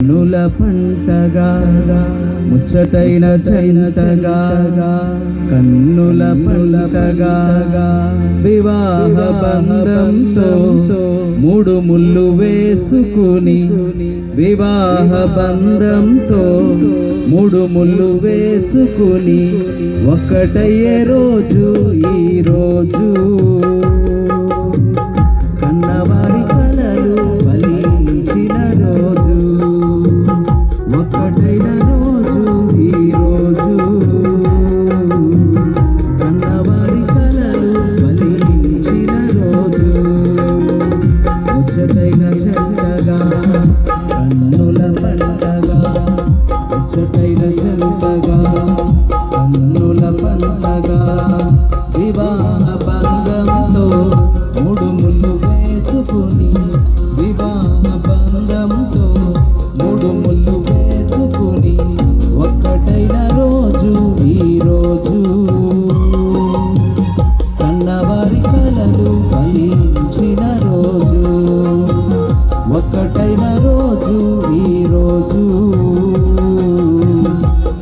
నుల పంటగా ముచ్చటైన చైనతగా కన్నుల పంటగా వివాహ బంధంతో మూడు ముళ్ళు వేసుకుని వివాహ బంధంతో మూడు ముళ్ళు వేసుకుని ఒక్కటయ్యే రోజు ఈ రోజు కన్నవారి కలలు ఫలించిన రోజు ఒక్కటైన రోజు ఈ రోజు కన్నవారి కలలు ఫలించిన రోజు ముచ్చటైన చెంతగా కన్నుల పంటగా ముచ్చటైన చెంతగా కన్నుల పంటగా వివాహ బంధంతో మూడు ముళ్ళు వేసుకుని వివాహ బంధంతో మూడు ముళ్ళు వేసుకుని ఒక్కటైన రోజు ఈ రోజు కన్నవారి కలలు ఫలించిన రోజు ఒక్కటైన రోజు ఈ రోజు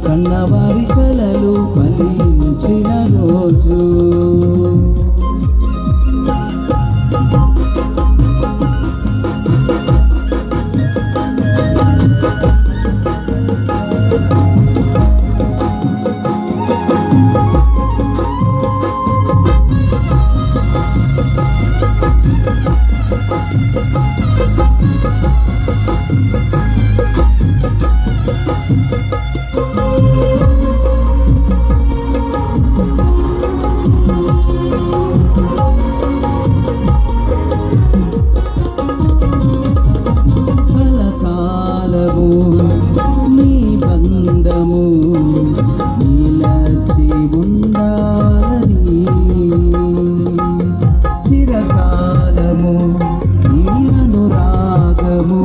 కన్నవారి కలలు ఫలించిన రోజు నీ బంధము నిలచి ఉండాలని చిరకాలము నీ అనురాగము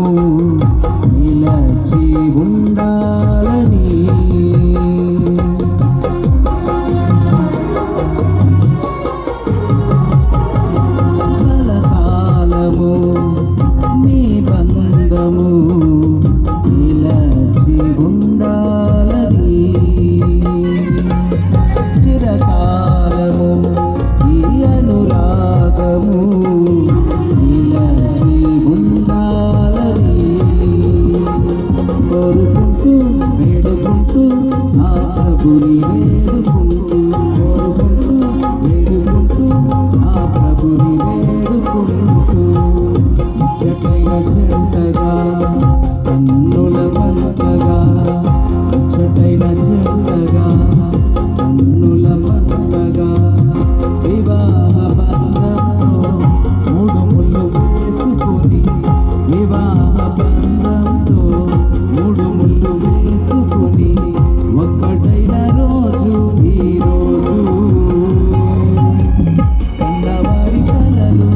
నిలచి ఉండాలని కలకాలము నీ బంధము నిలచి ఉండాలని చిరకాలము ఈ అనురాగము నిలచి ఉండాలని కోరుకుంటూ వేడుకుంటూ ఆ ప్రభుని వేడుకుంటూ కోరుకుంటూ వేడుకుంటూ ఆ ప్రభుని వేడుకుంటూ ముచ్చటైన చెంతగా కన్నుల పంటగా ముచ్చటైన చెంతగా కన్నుల పంటగా వివాహ బంధంతో మూడు ముళ్ళు వేసుకుని వివాహ బంధంతో మూడు ముళ్ళు వేసుకుని ఒక్కటైన రోజు ఈ రోజు కన్నవారి కలలు